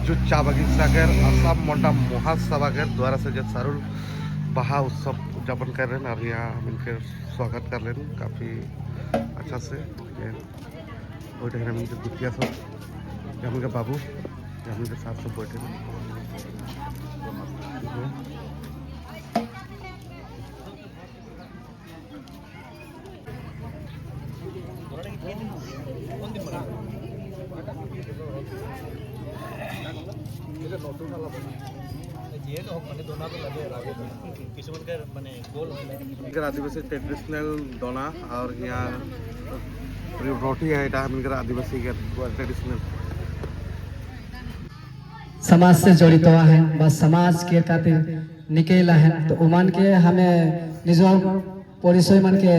डिजू चा बगीचागर आसाम मोटा महासभागर द्वारा से जो सारुल बहा उत्सव उद्यापन कर रहे हैं और यहाँ हम इनके स्वागत कर रहे हैं काफ़ी अच्छा से। बैठे हैं इनके गुतिया सब, हम इनके बाबू हम इनके साथ सब बैठे हैं। आदिवासी ट्रेडिशनल दोना और यहाँ रोटी है आदिवासी के ट्रेडिशनल समाज से जड़ित है बस समाज के खातिर निकला है तो उमान के हमें निजर परिचय मन के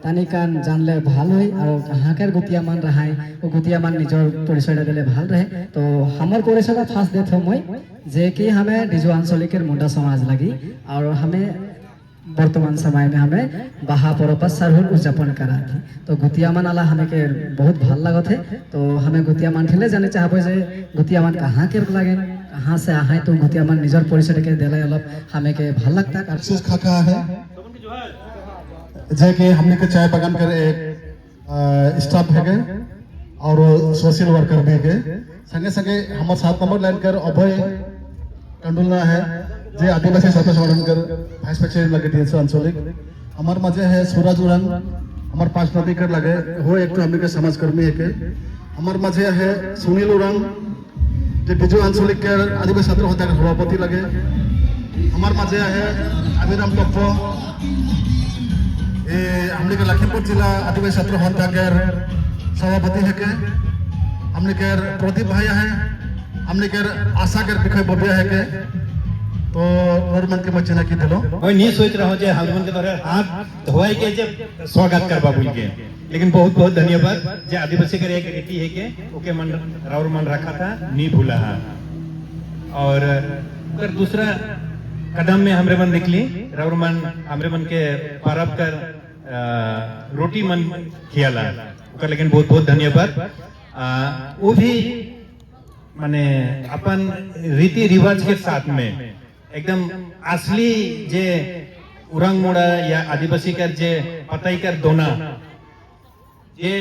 तानिकान जानले ভাল হয় और हाकर गुतिया मान रहा है वो गुतिया मान निजर परिचय दिले ভাল रहे तो हमर परिचय फास्ट देत हो मैं जे कि हमें डिजो आंचलिकर मुंडा समाज लगी और हमें वर्तमान समय में हमें बहा पर्व सारहुल उद्यापन करा थी तो गुतिया मान आला हमें के बहुत ভাল लागत है तो हमें गुतिया मान ठेले जाने चाहबो जे गुतिया मान कहाँ के लगे कहाँ से आहे तो गुतिया मान निजर परिचय के दिले अलग हमें के ভাল लगता विशेष खाका है जे कि हमने के चाय बागान कर एक स्टाफ है और सोशल वर्कर भी है संगे संगे हम 7 नंबर लाइन कर अभय कंडुलना है जे आदिवासी सत्ता संगठन कर वाइस प्रेसिडेंट लगे थे आंचलिक हमार मजे है सूरज उड़न हमार 5 नदी कर लगे हो एक तो हमने के समाजकर्मी है के हमार मजे है सुनील उड़न जे बिजू आंचलिक के आदिवासी छात्र होता के सभापति लगे हमार मजे है अभिराम टप्पो हमने के लखीमपुर जिला आदिवासी छात्र होता के सभापति है के हमने के प्रदीप भाई है हमने के आशा के विषय बबिया है के तो और मन के मचना की दिलो ओय नहीं सोच रहा जे हमन के तोरे हाथ धोई के जे स्वागत करबा बोल के लेकिन बहुत बहुत धन्यवाद जे आदिवासी के एक रीति है के ओके मन राउर मन रखा था नहीं भूला है और फिर दूसरा कदम में हमरे मन निकली राउर मन हमरे मन के परब कर रोटी मन खियाला ओकर लेकिन बहुत बहुत धन्यवाद वो भी माने अपन रीति रिवाज के साथ में एकदम असली जे उरंग मोड़ा या आदिवासी कर जे पताई कर दोना ये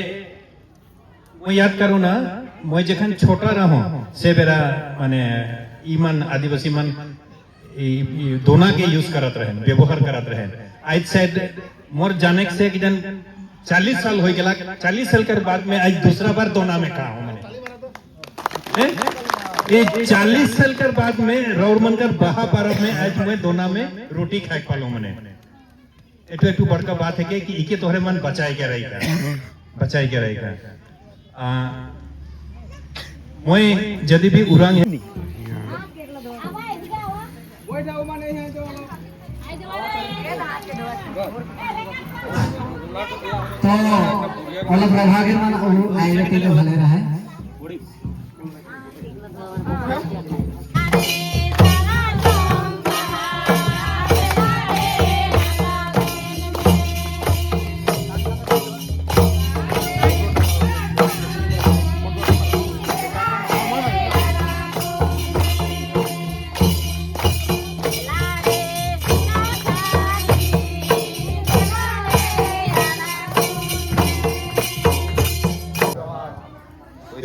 मैं याद करूँ ना मैं जखन छोटा रहूं से बेरा माने ईमन आदिवासी मन दोना के यूज करत रहे व्यवहार करत रहे आज शायद मोर जाने से कि जन 40 साल हो गया 40 साल के बाद में आज दूसरा बार दोना में कहा हूं मैंने ये 40 साल के बाद में रौरमन कर बहा पर्व में आज मैं दोना में रोटी खाए पालो मैंने एक बड़का बात है कि इके तोहरे मन बचाए के रहेगा मैं यदि भी उरंग है तो अलग प्रभाग मन आइले के लिए भले रहा है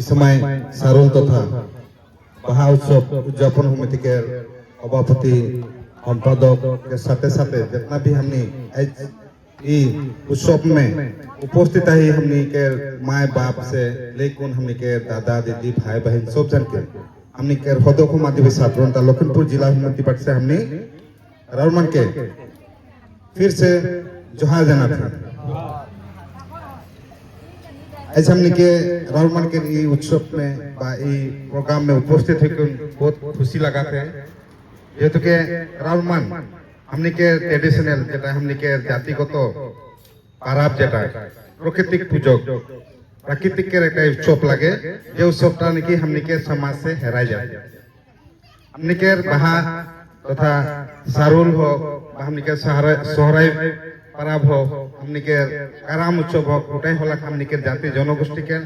এই সময় সারুল তথা বাহা উৎসব उद्यापन समिति के सभापति संपादक के साथ साथ जितना भी हमने उत्सव में उपस्थित है हमने के माए बाप से लेकिन हमने के दादा दीदी भाई बहन सब जन के हमने के हदोकुम आदिवासी साधारणता लखीमपुर जिला हिम्मती पट से हमने राउरमन के फिर से जोहार जाना था। ऐसे हमने के राउरमन के उत्सव में प्रोग्राम में उपस्थित होकर बहुत खुशी लगा थे যেহেতু के राउरमन हमने के ट्रेडिशनल যেটা हमने के জাতিগত পারাব যেটা প্রাকৃতিক পূজক প্রাকৃতিকের একটা উৎসব লাগে যে উৎসবটা নাকি हमने के समाज से হেরাই যায় हमने के बाहा तथा सारुल हो हमने के सोहराई পারাব हो हमने के কারাম উৎসব हो ওটাই হলো हमने के জাতি জনগোষ্ঠী के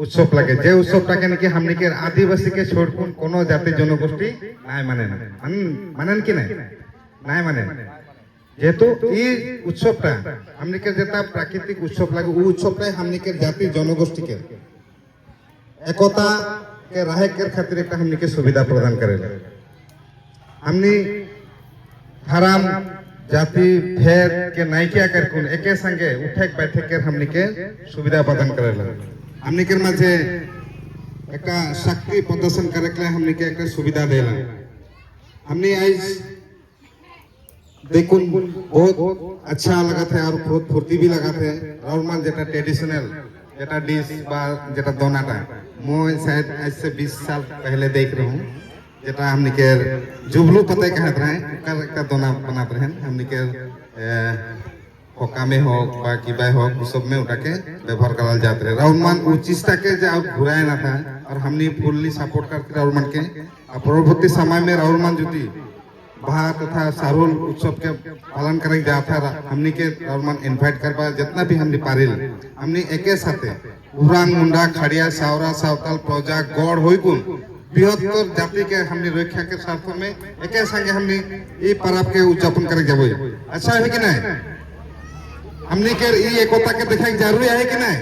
उत्सव लगे जे उत्सवटाके नाकि हमने के आदिवासी के छोड़कुन कोनो जाति जनगोष्ठी नाय माने ना मानेन कि नाय माने जेहेतु ई उत्सवटा हमने के जेता प्राकृतिक उत्सव लगे उ उत्सवटा हमने के जाति जनगोष्ठी के एकता के राहे के खातिर एक हमने के सुविधा प्रदान करेला हमने हराम जाति भेद के नायकिया करकुन एके संगे उठक बैठक के हमने के सुविधा प्रदान करेला हमने के माঝে একটা शक्ति प्रदर्शन करे के हमने के एक सुविधा देला हमने आज देखुन बहुत अच्छा लगा था और बहुत फुर्ती भी लगा था राउरमन जेटा ट्रेडिशनल जेटा डिश बा जेटा दोनाटा मैं शायद आज से 20 साल पहले देख रहा हूँ जेटा हमने के जुबलू पता कहत रहे का दोना बनाते रहे हमने के पका में हो किबा हो सब में उठाके व्यवहार करल जाते रहे राउरमन उ चीजटा के घुराए ना था और हमने फुल्ली सपोर्ट करते राउरमन के और परवर्ती समय में राउरमन जुटी बाहा तथा सारुल उत्सव के पालन करे जाता हमने के राउरमन इनवाइट करबा जितना भी हमने पारिल हमने एके साथे उरांग मुंडा खड़िया सावरा सावताल प्रजा गौड़ होइकुन बृहत्तर जाति के हमने रक्षा के स्वार्थ में एके संगे हमने ये पर्व के उद्यापन करे जाबो अच्छा है कि नहीं हमने के ये एकता के देखे जरूरी है कि नहीं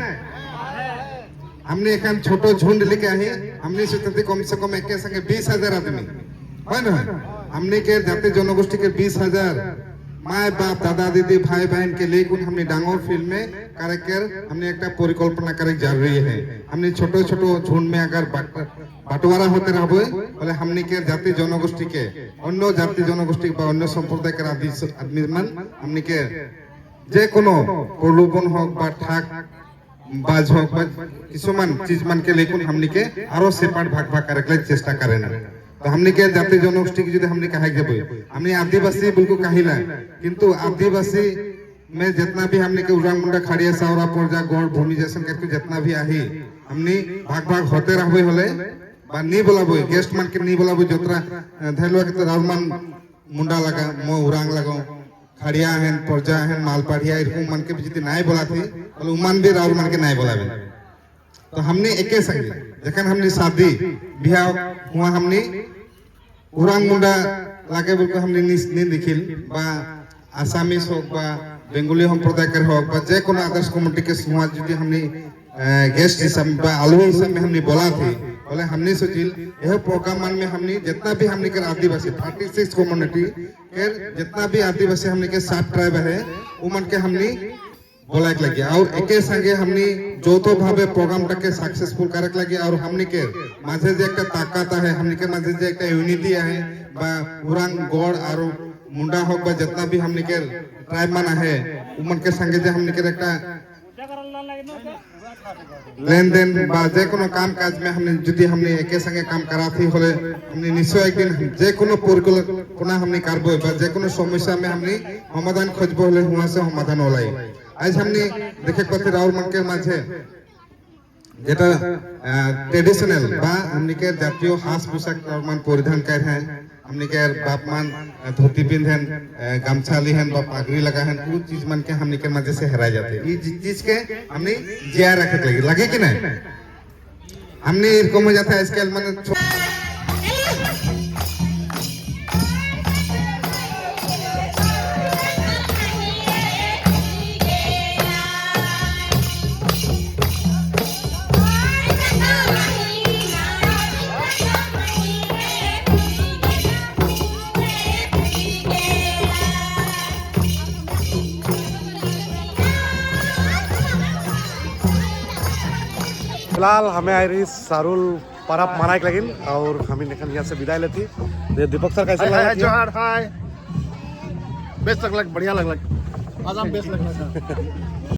हमने एक छोटो झुंड लेके आए हमने सोचते कम से कम एक संगे 20,000 आदमी है ना हमने के जाति जनगोष्ठी के 20,000 माए बाप दादा दीदी भाई बहन के लेकिन हमने डांगोर फील्ड में कार्यकर हमने एक परिकल्पना करे जरूरी है हमने छोटो छोटो झुंड में अगर बंटवारा होते रहबे बोले हमने के जाति जनगोष्ठी के अन्य जाति जनगोष्ठी बा अन्य संप्रदाय के आदमी मन हमने के जे कोनो प्रलोभन होक बा ठाक बाज होक बा किसुमान चीज मन के लेकिन हमने के आरो सेपाट भाग भाग करे के चेष्टा करे ना तो हमने के जाति जनगोष्ठी के यदि हमने कहा जेबे हमने आदिवासी बिल्कुल कहिला किंतु आदिवासी में जितना भी हमने के उरांग मुंडा खड़िया सावरा पोरजा गौड़ भूमि जैसन करके जितना भी आही हमने भाग भाग होते रहबे होले बा नी बोलाबे गेस्ट मन के नी बोलाबे जोतरा धैलवा के राउरमन मुंडा लगा मो उरांग लगाओ खड़िया हैं प्रजा हैं मालपाड़िया इरकम मन के यदि नाय बोला थी बोले उमान भी राउरमन के नाय बोलाबे तो हमने एके संगे जखन हमने शादी बियाह हुआ हमने उरांग मुंडा लागे बिल्कुल हमने नहीं दिखिल बा आसामीस हो बा बेंगली संप्रदाय कर हो बा जे कोनो अदर्स कम्युनिटी के समाज यदि हमने गेस्ट हिसाब बा आलू हिसाब में हमने बोला थी बोले हमने सोचिल यह प्रोग्राम में हमने जितना भी हमने के आदिवासी 36 कम्युनिटी के जितना भी आदिवासी हमने के 7 ट्राइब है उमन के हमने बोला एक लगे और एके संगे हमने जोतो भावे प्रोग्राम के सक्सेसफुल करे लगे और हमने के माझे जे एक ताकत है हमने के माझे जे एक यूनिटी है बा उरांग गौड़ और मुंडा हो बा जितना भी हमने के ट्राइब मन है उमन के संगे जे हमने के एक लेन देन बा जे कोनो काम काज में हमने यदि हमने एके संगे काम कराथी होले हमने निश्चय एक दिन जे कोनो परिकल्पना हमने करबो बा जे कोनो समस्या में हमने समाधान खोजबो होले हुआ से समाधान होलाई आज हमने देखे कथि राउरमन के माझे जेटा ट्रेडिशनल बा हमने के जातीय हास पोशाक राउरमन परिधान कर हैं हमने के बापमान धोती पिंधन गमछा लिहन बा पगड़ी लगाहन वो चीज मन के हमने के मजे से हरा जाते ये चीज के हमने जिया रखे लगे कि नहीं हमने इरकम हो जाता है इसके मन फिलहाल हमें आई रही सारुल परब मनाए के लगिन और हम यहाँ से विदाई लेती। ये दीपक सर कैसे लगा? जोहार हाय बेस्ट लगलक बढ़िया लगलक आज हम बेस्ट लगलक